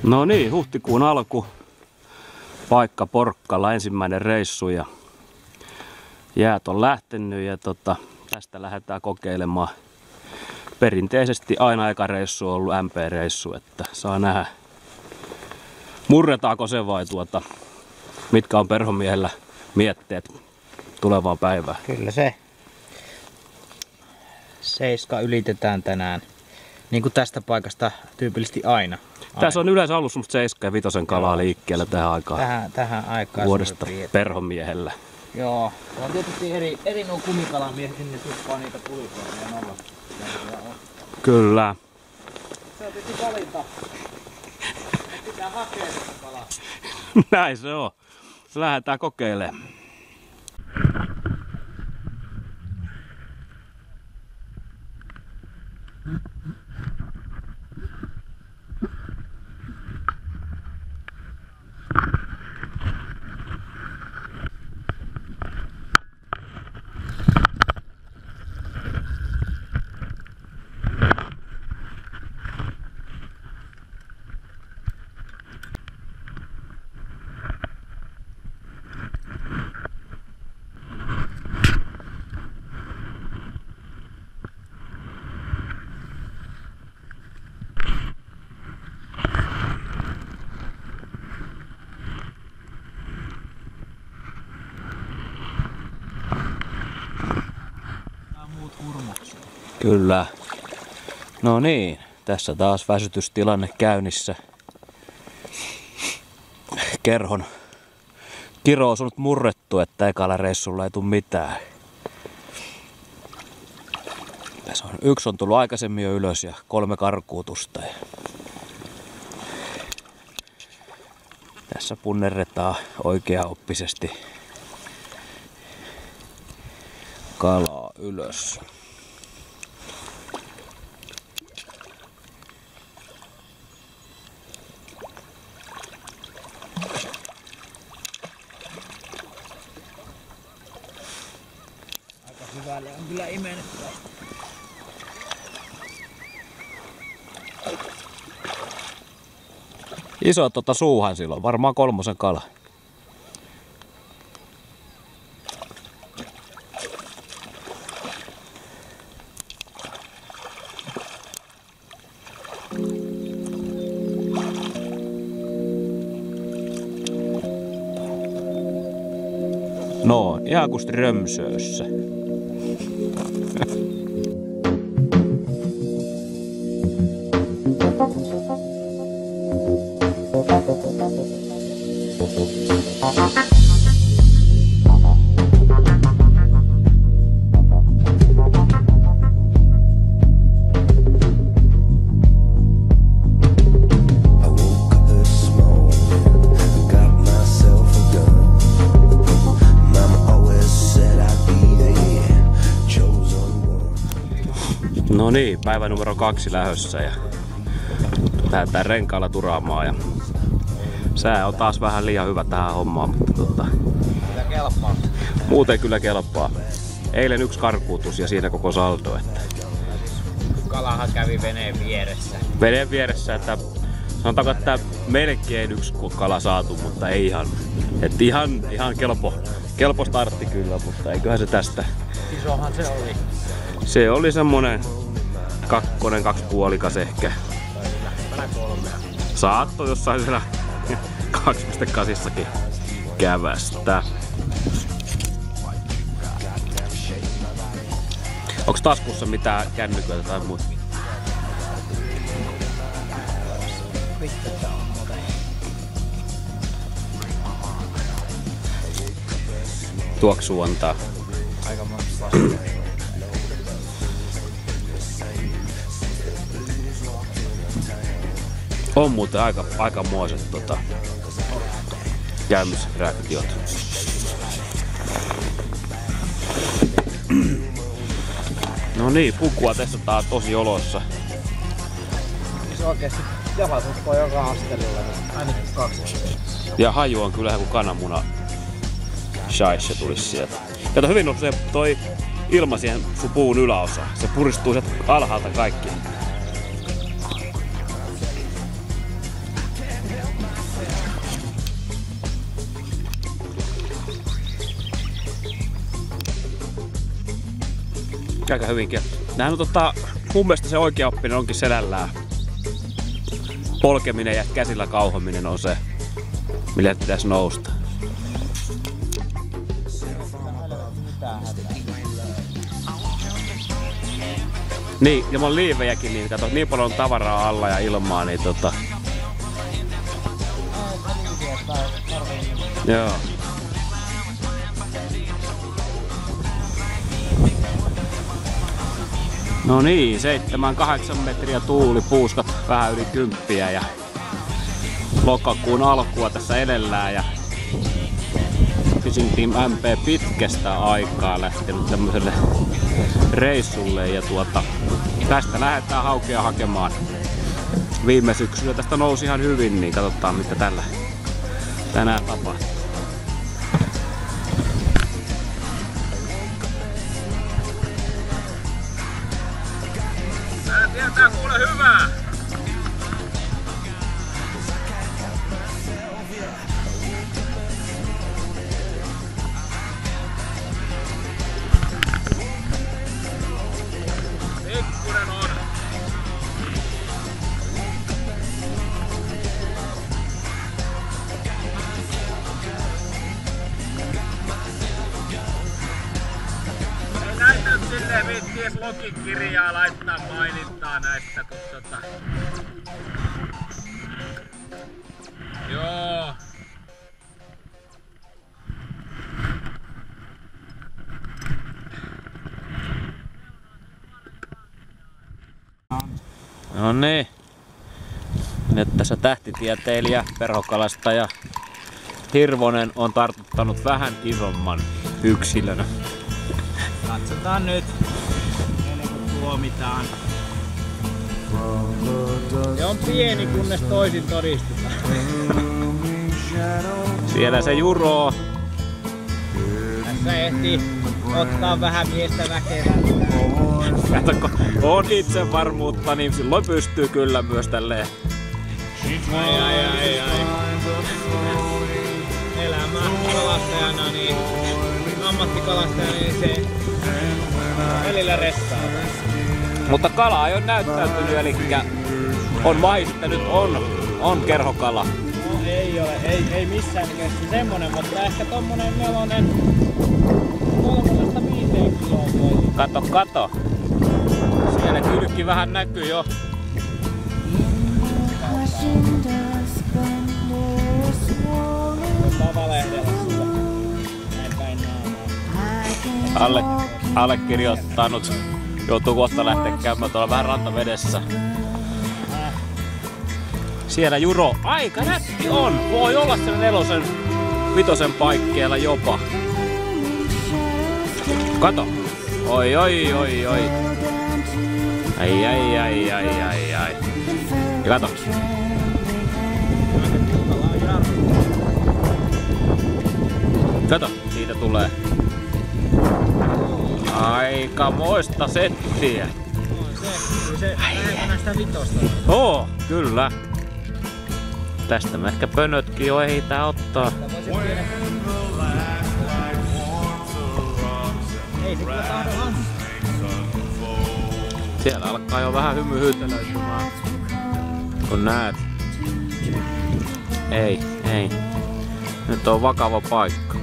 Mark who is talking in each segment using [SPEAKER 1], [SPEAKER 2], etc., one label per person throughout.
[SPEAKER 1] No niin, huhtikuun alku, paikka Porkkala, ensimmäinen reissu ja jäät on lähtenyt ja tästä lähdetään kokeilemaan. Perinteisesti aina eka reissu on ollut MP-reissu, että saa nähdä murretaanko se vai mitkä on perhomiehellä mietteet tulevaan päivään.
[SPEAKER 2] Kyllä se 7 ylitetään tänään, niin kuin tästä paikasta tyypillisesti aina.
[SPEAKER 1] Tässä on yleensä ollut semmoista 7 ja 5 kalaa liikkeellä tähän aikaan.
[SPEAKER 2] Tähän aikaan
[SPEAKER 1] vuodesta perhomiehellä.
[SPEAKER 2] Joo, se on tietysti eri nuo kumikalamiehet, sinne tuppaa niitä pulikoja ja nolla.
[SPEAKER 1] Kyllä.
[SPEAKER 2] Se on tietysti valinta. Pitää hakea sitä kalaa.
[SPEAKER 1] Näin se on. Lähdetään kokeilemaan. Kyllä. No niin, tässä taas väsytystilanne käynnissä. Kerhon kirous on nyt murrettu, että ekalla reissulla ei tule mitään. Tässä on, 1 on tullut aikaisemmin jo ylös ja 3 karkuutusta. Tässä punnerretaan oikeaoppisesti kalaa ylös.
[SPEAKER 2] Hyvälle on kyllä imennettävä.
[SPEAKER 1] Iso suuhan silloin, varmaan 3 kala. No, ihan kuin Strömsössä. No niin, päivä numero 2 lähdössä ja lähdetään renkaalla turaamaan ja sää on taas vähän liian hyvä tähän hommaan, mutta
[SPEAKER 2] Kyllä kelpaa.
[SPEAKER 1] muuten kyllä kelpaa. Eilen 1 karkuutus ja siinä koko saldo. Että
[SPEAKER 2] Kalahan kävi veneen vieressä.
[SPEAKER 1] veneen vieressä, että sanotaanko, että melkein 1 kala saatu, mutta ei ihan. Että ihan kelpo startti kyllä, mutta eiköhän se tästä.
[SPEAKER 2] Isohan se oli.
[SPEAKER 1] Se oli semmonen 2, 2,5 ehkä. Saatto jossain siellä 2,8 kävästä. Onks taskussa mitään kännyköitä tai muuta? Tuoksuu antaa.
[SPEAKER 2] Aika monta.
[SPEAKER 1] On muuten aikamoiset käymisreaktiot. No niin, pukua testataan tosi olossa.
[SPEAKER 2] Se oikeesti javatuspo joka astelilla, niin ainakin 2.
[SPEAKER 1] Ja haju on kyllä kuin kananmuna shaisse tulisi sieltä. Kato, hyvin on se toi ilma siihen sun puun yläosaan. Se puristuu sieltä alhaalta kaikki. Aika hyvinkin. Nähän on mun mielestä se oikea oppinen onkin selällään. Polkeminen ja käsillä kauhominen on se, millä pitäisi nousta. Niin, ja mulla on liivejäkin, niin kato, niin paljon on tavaraa alla ja ilmaa, niin Joo. No niin, 7-8 metriä tuuli, puuskat vähän yli 10 ja lokakuun alkua tässä edellään ja Fishing Team MP pitkästä aikaa lähtenyt tämmöiselle reissulle ja tästä lähdetään haukea hakemaan. Viime syksyllä tästä nousi ihan hyvin, niin katsotaan mitä tänään tapahtuu. Tää kuule hyvää! Pikkunen on! Ei näitä nyt silleen viitties logikirjaa laittaa mainintaa näistä, kun Joo. No niin. Nyt tässä tähtitieteilijä, perhokalastaja Hirvonen on tartuttanut vähän isomman yksilön.
[SPEAKER 2] Katsotaan nyt, ennen kuin tuomitaan. Se on pieni, kunnes toisin todistetaan.
[SPEAKER 1] Siellä se juroo.
[SPEAKER 2] Tässä ehti ottaa vähän miestä väkevää.
[SPEAKER 1] Katsokko, on itsevarmuutta, niin silloin pystyy kyllä myös tälleen.
[SPEAKER 2] Ai. Elämä kalastajana, niin ammattikalastajana, niin se välillä restaa.
[SPEAKER 1] Mutta kala ei ole näyttäytynyt, eli on maistanut, on kerhokala.
[SPEAKER 2] No ei ole, ei missään nimessä semmonen, mutta ehkä tommonen 4-3-5 kiloa voisi.
[SPEAKER 1] Kato. Siellä kylki vähän näkyy jo.
[SPEAKER 2] Tavalehdella sillä. Näin päin naamaa.
[SPEAKER 1] Allekirjoittanut. Joutuu kohta lähteä käymään tuolla vähän rantavedessä. Siellä juro. Aika nätti on. Voi olla siellä 4-5 paikkeilla jopa. Kato. Oi. Ai. Ja kato. Kato, siitä tulee. Aikamoista settiä.
[SPEAKER 2] Se lähempänä sitä 5.
[SPEAKER 1] Kyllä. Tästä me ehkä pönötkin jo ehditään ottaa.
[SPEAKER 2] Ei se kyllä tahdo hanssia.
[SPEAKER 1] Siellä alkaa jo vähän hymy hyytelöitymään. Kun näet. Ei. Nyt on vakava paikka.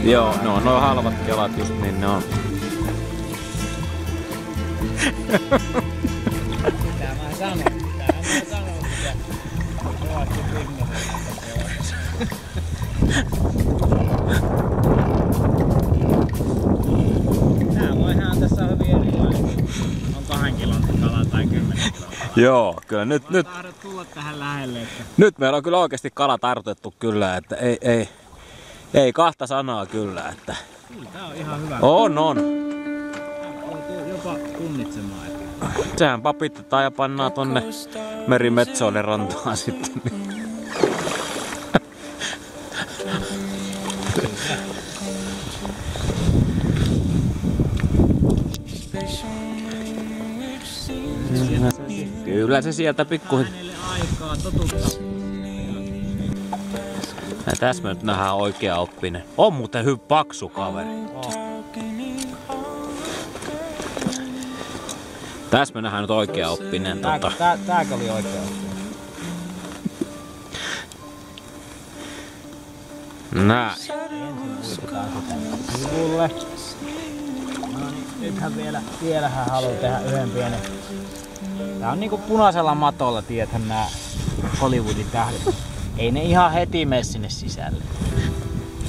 [SPEAKER 1] Joo, no noin halvat kelat just niin ne on.
[SPEAKER 2] Mitä mä sanon?
[SPEAKER 1] Joo, kyllä nyt
[SPEAKER 2] Tahdot tulla tähän lähelle, että...
[SPEAKER 1] nyt meillä on kyllä oikeasti kala tartutettu kyllä, että ei kahta sanaa kyllä, että...
[SPEAKER 2] Kyllä, tää on ihan hyvä.
[SPEAKER 1] On.
[SPEAKER 2] Joutuu jopa punnitsemaan.
[SPEAKER 1] Sehän papitetaan ja pannaan tonne merimetsoiden rantaan sitten. Kyllä se sieltä pikkuhiljaa.
[SPEAKER 2] Hänelle aikaa totuttaa.
[SPEAKER 1] Ja tässä me nyt nähdään oikea oppinen. On muuten hyvin paksu kaveri. Tässä me nähdään nyt oikea oppinen.
[SPEAKER 2] Tääkö oli oikea oppinen?
[SPEAKER 1] Näin.
[SPEAKER 2] Ensin uitetaan sitä sivulle. No niin, nythän vielä hän haluaa tehdä yhden pienen. Tää on niinku punaisella matolla, tiedäthän nää Hollywoodin tähdet. Ei ne ihan heti mene sinne sisälle.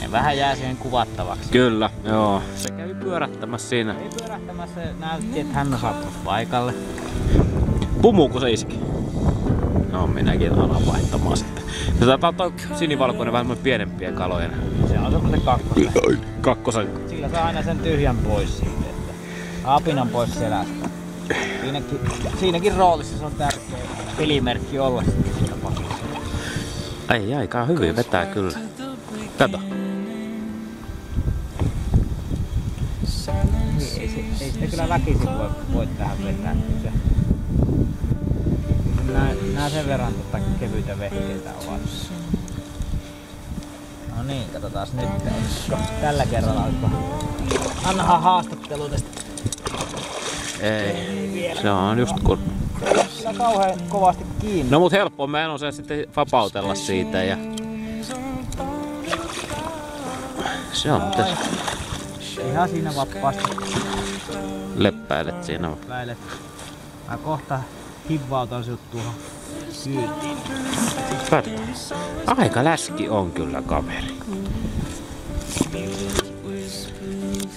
[SPEAKER 2] Ne vähän jää siihen kuvattavaksi.
[SPEAKER 1] Kyllä, joo. Se kävi pyörättämässä siinä.
[SPEAKER 2] Ei pyörähtämässä, näytti, että hän on saattanut paikalle.
[SPEAKER 1] Pumuuko se iski? No minäkin alan vaihtamaan sitten. Se taitaa toi sinivalkoinen vähän pienempiä kaloja.
[SPEAKER 2] Se on semmosen
[SPEAKER 1] Kakkosen.
[SPEAKER 2] Sillä saa aina sen tyhjän pois siitä, että apinan pois selästä. Siinäkin roolissa se on tärkeä pelimerkki olla sitten tapahtumassa.
[SPEAKER 1] Ai aika hyvin vetää kyllä. Kato.
[SPEAKER 2] Ei sitä kyllä väkisin voi tähän vetää. Nää sen verran kevyitä vehkeitä ovat. No niin, katsotaan nyt. Tällä kerralla anna haastattelu tästä.
[SPEAKER 1] Ei, se on just kun...
[SPEAKER 2] Kyllä kauhean kovasti kiinni.
[SPEAKER 1] No mut helppo meidän on se sitten vapautella siitä ja... Se on tässä.
[SPEAKER 2] Ihan siinä vapaasti.
[SPEAKER 1] Leppäilet siinä.
[SPEAKER 2] Väilet. Mä kohta hivautan sut tuohon kyytiin.
[SPEAKER 1] Kato. Aika läski on kyllä kaveri.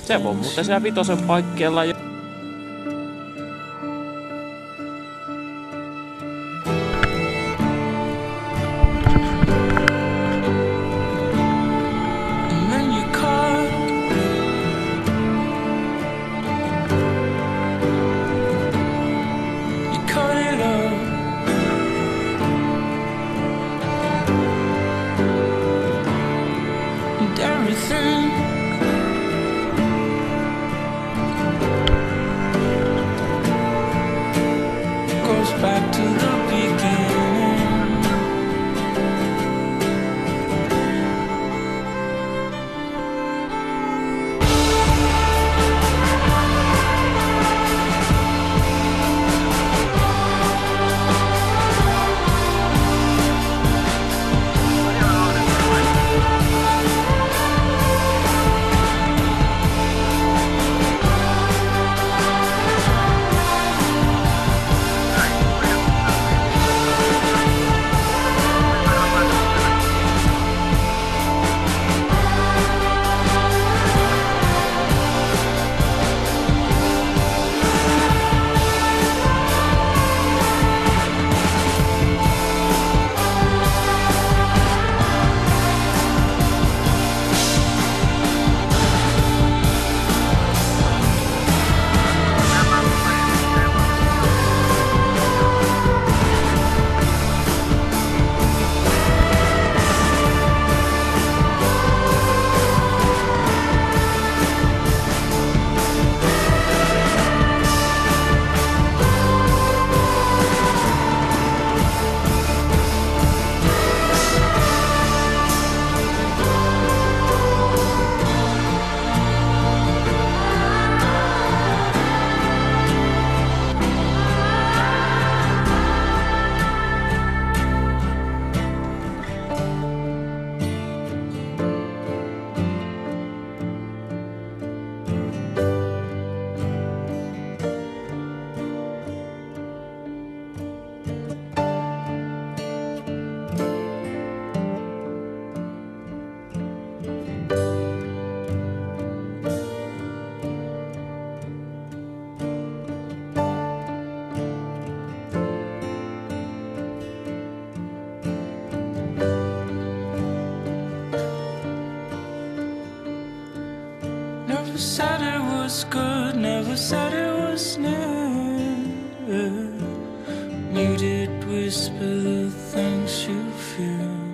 [SPEAKER 1] Se on muuten siellä vitosen paikkeella jo.
[SPEAKER 3] said it was good, never said it was new. You did whisper the things you feel.